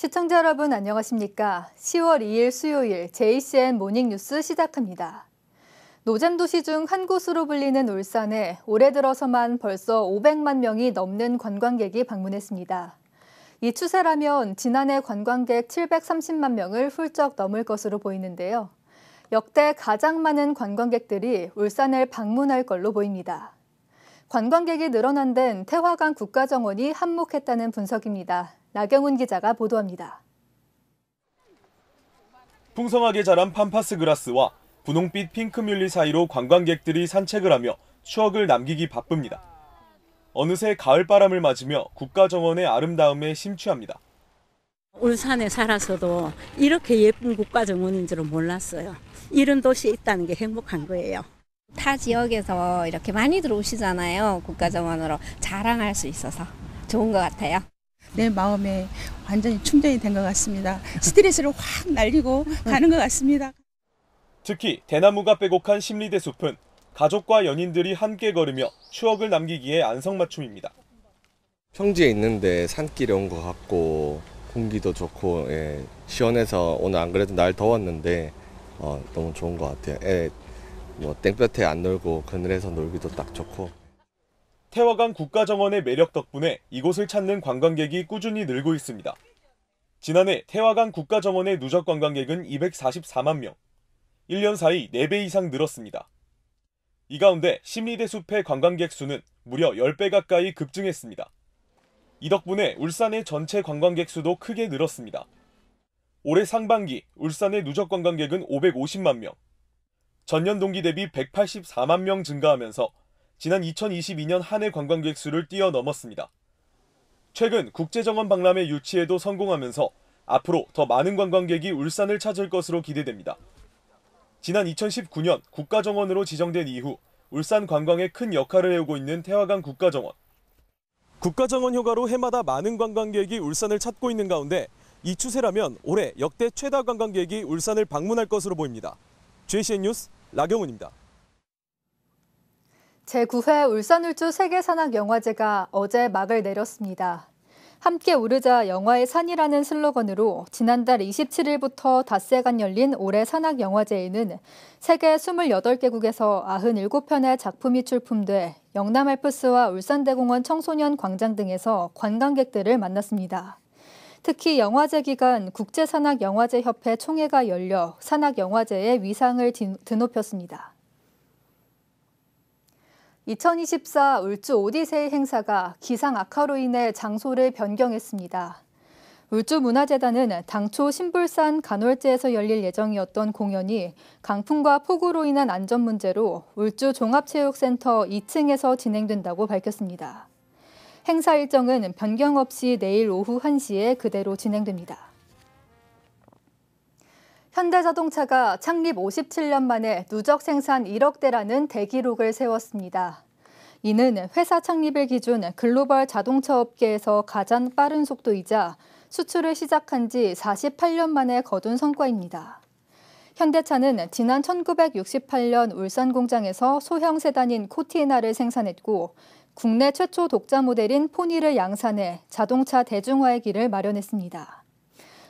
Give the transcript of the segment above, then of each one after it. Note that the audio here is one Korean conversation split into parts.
시청자 여러분 안녕하십니까? 10월 2일 수요일 JCN 모닝뉴스 시작합니다. 노잼도시 중 한 곳으로 불리는 울산에 올해 들어서만 벌써 500만 명이 넘는 관광객이 방문했습니다. 이 추세라면 지난해 관광객 730만 명을 훌쩍 넘을 것으로 보이는데요. 역대 가장 많은 관광객들이 울산을 방문할 걸로 보입니다. 관광객이 늘어난 데는 태화강 국가정원이 한몫했다는 분석입니다. 나경훈 기자가 보도합니다. 풍성하게 자란 팜파스 그라스와 분홍빛 핑크뮬리 사이로 관광객들이 산책을 하며 추억을 남기기 바쁩니다. 어느새 가을바람을 맞으며 국가정원의 아름다움에 심취합니다. 울산에 살아서도 이렇게 예쁜 국가정원인 줄은 몰랐어요. 이런 도시에 있다는 게 행복한 거예요. 타 지역에서 이렇게 많이 들어오시잖아요. 국가정원으로 자랑할 수 있어서 좋은 것 같아요. 내 마음에 완전히 충전이 된 것 같습니다. 스트레스를 확 날리고 가는 것 같습니다. 특히 대나무가 빼곡한 심리대 숲은 가족과 연인들이 함께 걸으며 추억을 남기기에 안성맞춤입니다. 평지에 있는데 산길에 온 것 같고 공기도 좋고 시원해서 오늘 안 그래도 날 더웠는데 너무 좋은 것 같아요. 땡볕에 안 놀고 그늘에서 놀기도 딱 좋고. 태화강 국가정원의 매력 덕분에 이곳을 찾는 관광객이 꾸준히 늘고 있습니다. 지난해 태화강 국가정원의 누적 관광객은 244만 명, 1년 사이 4배 이상 늘었습니다. 이 가운데 심리대 숲의 관광객 수는 무려 10배 가까이 급증했습니다. 이 덕분에 울산의 전체 관광객 수도 크게 늘었습니다. 올해 상반기 울산의 누적 관광객은 550만 명, 전년 동기 대비 184만 명 증가하면서 지난 2022년 한 해 관광객 수를 뛰어넘었습니다. 최근 국제정원 박람회 유치에도 성공하면서 앞으로 더 많은 관광객이 울산을 찾을 것으로 기대됩니다. 지난 2019년 국가정원으로 지정된 이후 울산 관광에 큰 역할을 해오고 있는 태화강 국가정원. 국가정원 효과로 해마다 많은 관광객이 울산을 찾고 있는 가운데 이 추세라면 올해 역대 최다 관광객이 울산을 방문할 것으로 보입니다. JCN 뉴스 나경훈입니다. 제9회 울산울주 세계산악영화제가 어제 막을 내렸습니다. 함께 오르자 영화의 산이라는 슬로건으로 지난달 27일부터 닷새간 열린 올해 산악영화제에는 세계 28개국에서 97편의 작품이 출품돼 영남알프스와 울산대공원 청소년 광장 등에서 관광객들을 만났습니다. 특히 영화제 기간 국제산악영화제협회 총회가 열려 산악영화제의 위상을 드높였습니다. 2024 울주 오디세이 행사가 기상 악화로 인해 장소를 변경했습니다. 울주문화재단은 당초 신불산 간월제에서 열릴 예정이었던 공연이 강풍과 폭우로 인한 안전 문제로 울주 종합체육센터 2층에서 진행된다고 밝혔습니다. 행사 일정은 변경 없이 내일 오후 1시에 그대로 진행됩니다. 현대자동차가 창립 57년 만에 누적 생산 1억 대라는 대기록을 세웠습니다. 이는 회사 창립일 기준 글로벌 자동차 업계에서 가장 빠른 속도이자 수출을 시작한 지 48년 만에 거둔 성과입니다. 현대차는 지난 1968년 울산 공장에서 소형 세단인 코티에나를 생산했고 국내 최초 독자 모델인 포니를 양산해 자동차 대중화의 길을 마련했습니다.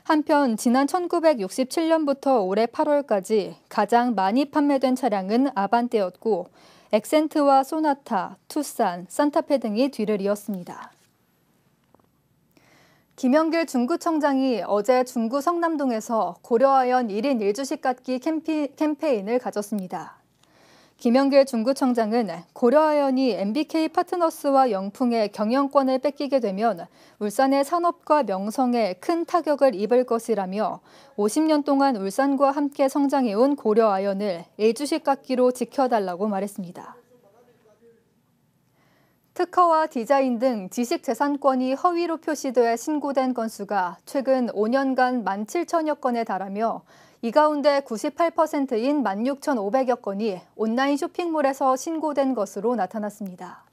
한편 지난 1967년부터 올해 8월까지 가장 많이 판매된 차량은 아반떼였고 엑센트와 소나타, 투싼, 산타페 등이 뒤를 이었습니다. 김영길 중구청장이 어제 중구 성남동에서 고려아연 1인 1주식 갖기 캠페인을 가졌습니다. 김영길 중구청장은 고려아연이 MBK 파트너스와 영풍의 경영권을 뺏기게 되면 울산의 산업과 명성에 큰 타격을 입을 것이라며 50년 동안 울산과 함께 성장해온 고려아연을 1주식 갖기로 지켜달라고 말했습니다. 특허와 디자인 등 지식재산권이 허위로 표시돼 신고된 건수가 최근 5년간 17,000여 건에 달하며 이 가운데 98%인 16,500여 건이 온라인 쇼핑몰에서 신고된 것으로 나타났습니다.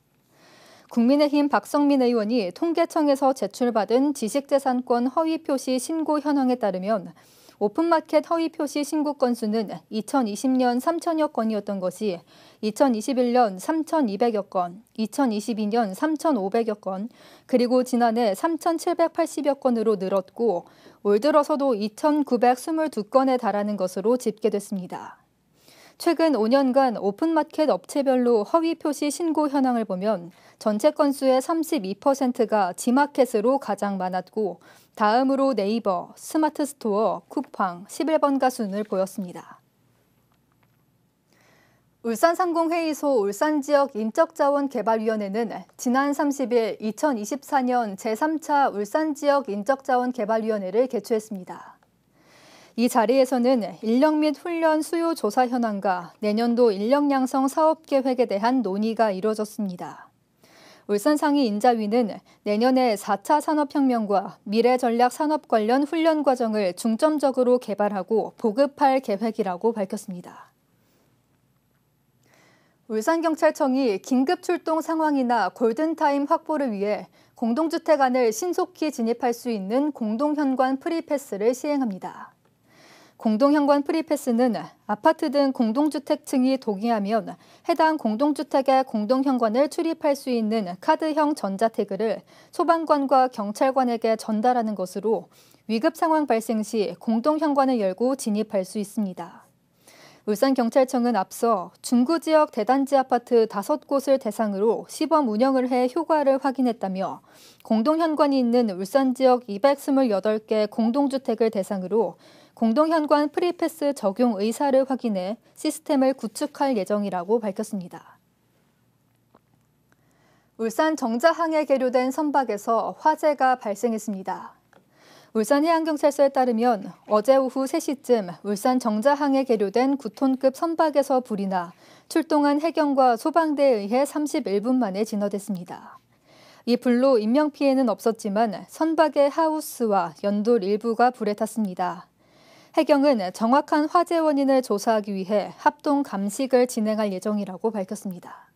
국민의힘 박성민 의원이 통계청에서 제출받은 지식재산권 허위 표시 신고 현황에 따르면 오픈마켓 허위 표시 신고 건수는 2020년 3천여 건이었던 것이 2021년 3,200여 건, 2022년 3,500여 건, 그리고 지난해 3,780여 건으로 늘었고 올 들어서도 2,922건에 달하는 것으로 집계됐습니다. 최근 5년간 오픈마켓 업체별로 허위 표시 신고 현황을 보면 전체 건수의 32%가 지마켓으로 가장 많았고 다음으로 네이버, 스마트스토어, 쿠팡, 11번가 순을 보였습니다. 울산상공회의소 울산지역인적자원개발위원회는 지난 30일 2024년 제3차 울산지역인적자원개발위원회를 개최했습니다. 이 자리에서는 인력 및 훈련 수요 조사 현황과 내년도 인력 양성 사업계획에 대한 논의가 이루어졌습니다. 울산상위 인자위는 내년에 4차 산업혁명과 미래전략 산업 관련 훈련 과정을 중점적으로 개발하고 보급할 계획이라고 밝혔습니다. 울산경찰청이 긴급 출동 상황이나 골든타임 확보를 위해 공동주택 안을 신속히 진입할 수 있는 공동현관 프리패스를 시행합니다. 공동현관 프리패스는 아파트 등 공동주택층이 동의하면 해당 공동주택의 공동현관을 출입할 수 있는 카드형 전자태그를 소방관과 경찰관에게 전달하는 것으로 위급 상황 발생 시 공동현관을 열고 진입할 수 있습니다. 울산경찰청은 앞서 중구지역 대단지 아파트 5곳을 대상으로 시범 운영을 해 효과를 확인했다며 공동현관이 있는 울산지역 228개 공동주택을 대상으로 공동현관 프리패스 적용 의사를 확인해 시스템을 구축할 예정이라고 밝혔습니다. 울산 정자항에 계류된 선박에서 화재가 발생했습니다. 울산해양경찰서에 따르면 어제 오후 3시쯤 울산 정자항에 계류된 9톤급 선박에서 불이 나 출동한 해경과 소방대에 의해 31분 만에 진화됐습니다. 이 불로 인명피해는 없었지만 선박의 하우스와 연돌 일부가 불에 탔습니다. 해경은 정확한 화재 원인을 조사하기 위해 합동 감식을 진행할 예정이라고 밝혔습니다.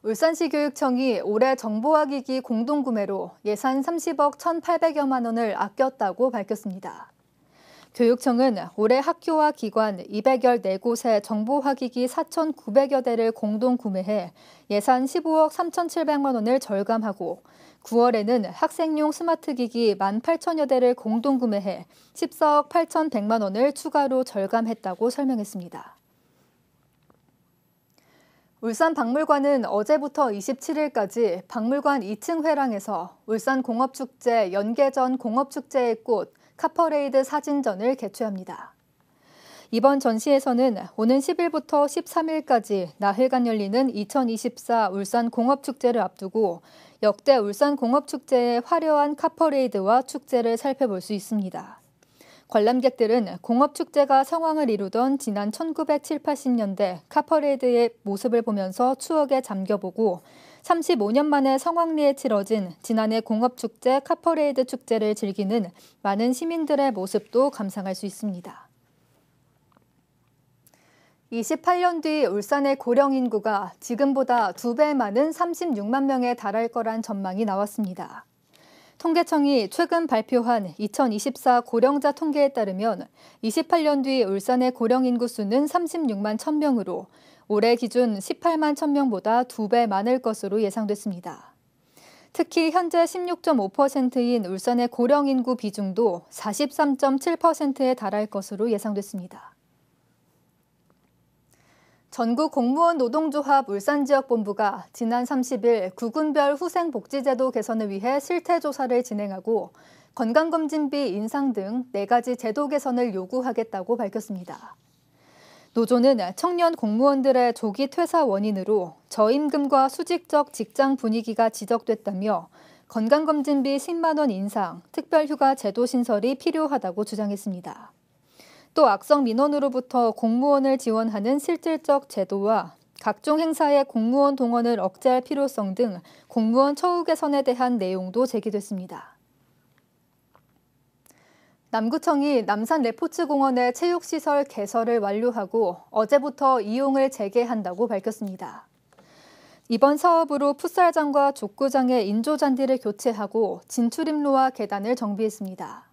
울산시 교육청이 올해 정보화기기 공동구매로 예산 30억 1,800여만 원을 아꼈다고 밝혔습니다. 교육청은 올해 학교와 기관 214곳에 정보화기기 4,900여 대를 공동구매해 예산 15억 3,700만 원을 절감하고 9월에는 학생용 스마트기기 18,000여 대를 공동구매해 14억 8,100만 원을 추가로 절감했다고 설명했습니다. 울산박물관은 어제부터 27일까지 박물관 2층 회랑에서 울산공업축제 연계전 공업축제의 꽃 카퍼레이드 사진전을 개최합니다. 이번 전시에서는 오는 10일부터 13일까지 나흘간 열리는 2024 울산공업축제를 앞두고 역대 울산공업축제의 화려한 카퍼레이드와 축제를 살펴볼 수 있습니다. 관람객들은 공업축제가 성황을 이루던 지난 1970, 80년대 카퍼레이드의 모습을 보면서 추억에 잠겨보고 35년 만에 성황리에 치러진 지난해 공업축제 카퍼레이드 축제를 즐기는 많은 시민들의 모습도 감상할 수 있습니다. 28년 뒤 울산의 고령 인구가 지금보다 2배 많은 36만 명에 달할 거란 전망이 나왔습니다. 통계청이 최근 발표한 2024 고령자 통계에 따르면 28년 뒤 울산의 고령 인구 수는 36만 1,000명으로 올해 기준 18만 1,000명보다 2배 많을 것으로 예상됐습니다. 특히 현재 16.5%인 울산의 고령 인구 비중도 43.7%에 달할 것으로 예상됐습니다. 전국 공무원 노동조합 울산지역본부가 지난 30일 구군별 후생복지제도 개선을 위해 실태조사를 진행하고 건강검진비 인상 등 4가지 제도 개선을 요구하겠다고 밝혔습니다. 노조는 청년 공무원들의 조기 퇴사 원인으로 저임금과 수직적 직장 분위기가 지적됐다며 건강검진비 10만 원 인상, 특별휴가 제도 신설이 필요하다고 주장했습니다. 또 악성 민원으로부터 공무원을 지원하는 실질적 제도와 각종 행사의 공무원 동원을 억제할 필요성 등 공무원 처우 개선에 대한 내용도 제기됐습니다. 남구청이 남산 레포츠공원의 체육시설 개설을 완료하고 어제부터 이용을 재개한다고 밝혔습니다. 이번 사업으로 풋살장과 족구장의 인조잔디를 교체하고 진출입로와 계단을 정비했습니다.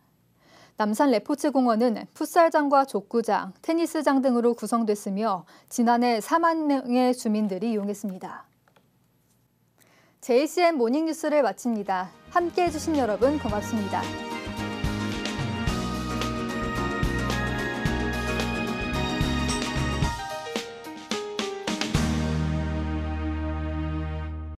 남산 레포츠 공원은 풋살장과 족구장, 테니스장 등으로 구성됐으며 지난해 4만 명의 주민들이 이용했습니다. JCN 모닝뉴스를 마칩니다. 함께해 주신 여러분 고맙습니다.